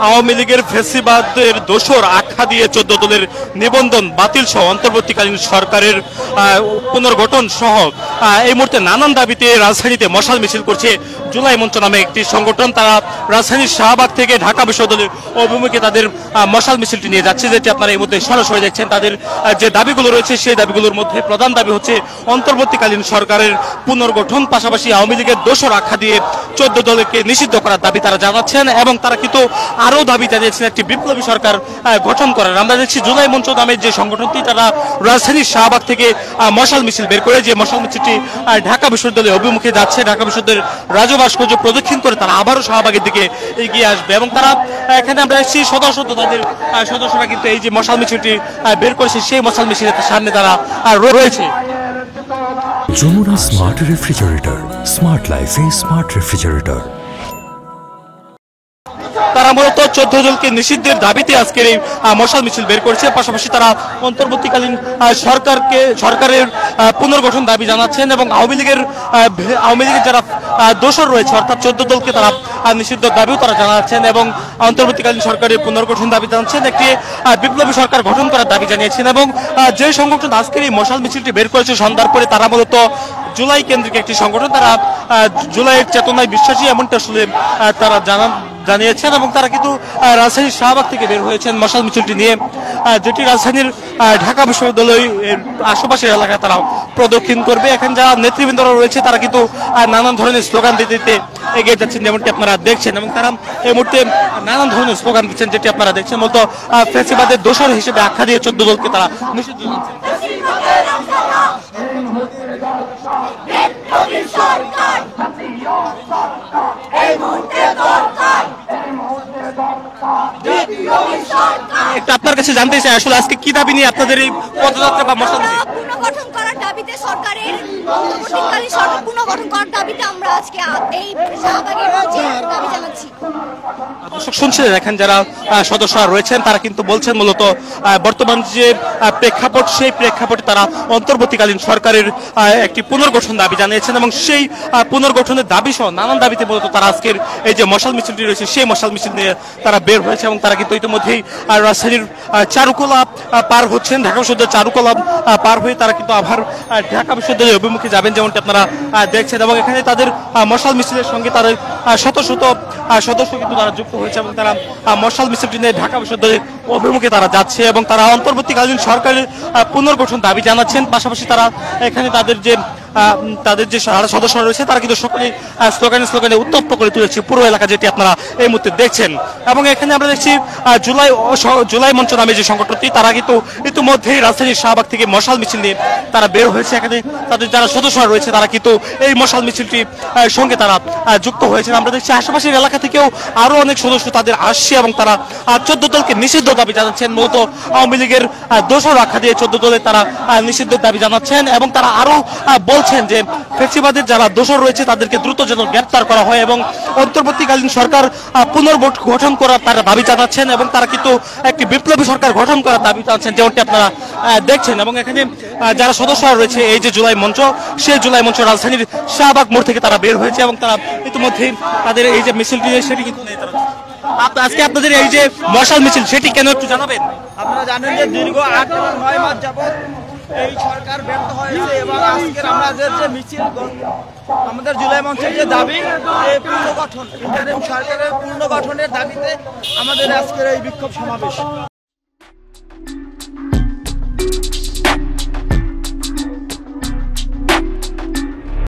আওয়ামী লীগের ফেসিবাদের দোসর আখ্যা দিয়ে 14 দলের নিবন্ধন বাতিল সহ অন্তর্বর্তীকালীন সরকারের পুনর্গঠন সহ এই মুহূর্তে নানান দাবিতে রাজধানীতে মশাল মিছিল করছে জুলাই মঞ্চ নামে একটি সংগঠন। তারা রাজধানীর শাহবাগ থেকে ঢাকা বিশ্ববিদ্যালয়ের অভিমুখে তাদের মশাল মিছিলটি নিয়ে যাচ্ছে, যেটি আপনারা এই মুহূর্তে সরাসরি দেখছেন। তাদের যে দাবিগুলো রয়েছে সেই দাবিগুলোর মধ্যে প্রধান দাবি হচ্ছে অন্তর্বর্তীকালীন সরকারের পুনর্গঠন, পাশাপাশি আওয়ামী লীগের দোসর আখ্যা দিয়ে 14 দলকে নিষিদ্ধ করার দাবি তারা জানাচ্ছেন এবং তারা কিন্তু আরো দাবি জানিয়েছেন একটি বিপ্লবী সরকার গঠন করার। আমরা দেখছি জুলাই মঞ্চ নামের যে সংগঠনটি তারা রাজধানীর শাহবাগ থেকে মশাল মিছিল বের করে, যে মশাল মিছিলটি ঢাকা বিশ্ববিদ্যালয়ের অভিমুখে যাচ্ছে। ঢাকা বিশ্ববিদ্যালয়ের রাজভাস্কর্য প্রদক্ষিণ করে তারা আবারও শাহবাগের দিকে এগিয়ে আসবে এবং তারা এখানে আমরা দেখছি তাদের সদস্যরা কিন্তু এই যে মশাল মিছিলটি বের করেছে সেই মশাল মিছিলের সামনে তারা রয়েছে। যমুনা স্মার্ট রেফ্রিজারেটর, স্মার্ট লাইফে স্মার্ট রেফ্রিজারেটর। তারা মূলত 14 দলকে নিষিদ্ধের দাবিতে আজকের এই মশাল মিছিল বের করেছে। পাশাপাশি তারা অন্তর্বর্তীকালীন সরকারের পুনর্গঠন দাবি জানাচ্ছেন এবং আওয়ামী লীগের যারা দোসর রয়েছে অর্থাৎ 14 দলকে তারা নিষিদ্ধ দাবিও তারা জানাচ্ছেন এবং অন্তর্বর্তীকালীন সরকারের পুনর্গঠন দাবি জানাচ্ছেন, একটি বিপ্লবী সরকার গঠন করার দাবি জানিয়েছেন। এবং যে সংগঠন আজকের এই মশাল মিছিলটি বের করেছে সন্ধ্যার পরে, তারা মূলত জুলাই কেন্দ্রিক একটি সংগঠন। তারা জুলাইয়ের চেতনায় বিশ্বাসী এমনটা আসলে তারা জানিয়েছেন এবং তারা কিন্তু রাজধানীর শাহবাগ থেকে বের হয়েছেন মশাল মিছিলটি নিয়ে, যেটি রাজধানীর ঢাকা বিশ্ববিদ্যালয়ের আশেপাশের এলাকায় তারা প্রদক্ষিণ করবে। এখানে যারা নেতৃবৃন্দরা রয়েছে তারা কিন্তু নানান ধরনের স্লোগান দিতে দিতে এগিয়ে যাচ্ছেন, যেমনটি আপনারা দেখছেন। এবং তারা এই মুহূর্তে নানান ধরনের স্লোগান দিচ্ছেন, যেটি আপনারা দেখছেন। মূলত ফ্যাসিবাদের দোসর হিসেবে আখ্যা দিয়ে 14 দলকে তারা নিষিদ্ধ জানাচ্ছেন। একটু আপনার কাছে জানতে চাই আসলে আজকে কি দাবি নিয়ে আপনাদের এই পদযাত্রা বা মশাল মিছিল? পুনর্গঠন করার দাবিতে, সরকারের অন্তর্বর্তীকালীন সরকার পুনর্গঠন করার দাবিতে আমরা আজকে এই শাহবাগের মঞ্চে দাবি জানাচ্ছি। দর্শক শুনছিলেন, এখন যারা সদস্যরা রয়েছেন তারা কিন্তু বলছেন মূলত বর্তমান যে প্রেক্ষাপট সেই প্রেক্ষাপটে তারা অন্তর্বর্তীকালীন সরকারের একটি পুনর্গঠন দাবি জানিয়েছেন এবং সেই পুনর্গঠনের দাবি সহ নানান দাবিতে মূলত তারা আজকের এই যে মশাল মিছিলটি রয়েছে সেই মশাল মিছিল নিয়ে তারা বের হয়েছে এবং তারা কিন্তু ইতিমধ্যেই রাজধানীর চারুকলা পার হচ্ছেন। ঢাকা বিশ্ববিদ্যালয়ের চারুকলা পার হয়ে তারা কিন্তু আবার ঢাকা বিশ্ববিদ্যালয়ের অভিমুখে যাবেন, যেমনটি আপনারা দেখছেন। এবং এখানে তাদের মশাল মিছিলের সঙ্গে তারা শত শত সদস্য কিন্তু তারা যুক্ত হয়েছে এবং তারা মশাল মিছিলটি নিয়ে ঢাকা বিশ্ববিদ্যালয়ের অভিমুখে তারা যাচ্ছে এবং তারা অন্তর্বর্তীকালীন সরকারের পুনর্গঠন দাবি জানাচ্ছেন। পাশাপাশি তারা এখানে তাদের যে সদস্যরা রয়েছে তারা কিন্তু সকলে স্লোগানে উত্তপ্ত করে তুলেছে পুরো এলাকা, যেটি আপনারা এই মুহূর্তে দেখছেন। এবং এখানে আমরা দেখছি জুলাই মঞ্চ নামে যে সংগঠনটি তারা কিন্তু ইতিমধ্যেই রাজধানীর শাহবাগ থেকে মশাল মিছিল নিয়ে তারা বের হয়েছে। এখানে তাদের যারা সদস্যরা রয়েছে তারা কিন্তু এই মশাল মিছিলটির সঙ্গে তারা যুক্ত হয়েছেন। আমরা দেখছি আশেপাশের এলাকা থেকেও আরো অনেক সদস্য তাদের আসছে এবং তারা 14 দলকে নিষিদ্ধ দাবি জানাচ্ছেন। মূলত আওয়ামী লীগের দোসর আখ্যা দিয়ে 14 দলের তারা নিষিদ্ধ দাবি জানাচ্ছেন এবং তারা আরো বলছেন যে ফ্যাসিবাদের যারা দোসর রয়েছে তাদেরকে দ্রুত যেন গ্রেপ্তার করা হয় এবং অন্তর্বর্তীকালীন সরকার পুনর্গঠন করার তারা দাবি জানাচ্ছেন এবং তারা কিন্তু একটি বিপ্লবী সরকার গঠন করার দাবি জানাচ্ছেন, যেমনটি আপনারা দেখছেন। এবং এখানে যারা সদস্যরা রয়েছে এই যে জুলাই মঞ্চ, সেই জুলাই মঞ্চ রাজধানীর শাহবাগ মোড় থেকে তারা বের হয়েছে এবং তারা ইতিমধ্যেই তাদের এই যে মিছিলটি সেটি কিন্তু আজকে আপনাদের এই যে মশাল মিছিল সেটি কেন একটু জানাবেন? আপনারা জানেন যে দীর্ঘ 8 থেকে 9 মাস যাবত এই সরকার ব্যর্থ হয়েছে এবং আজকের আমাদের যে মিছিল, আমাদের জুলাই মঞ্চের যে দাবি এই পুনর্গঠন, সরকারের পুনর্গঠনের দাবিতে আমাদের আজকের এই বিক্ষোভ সমাবেশ।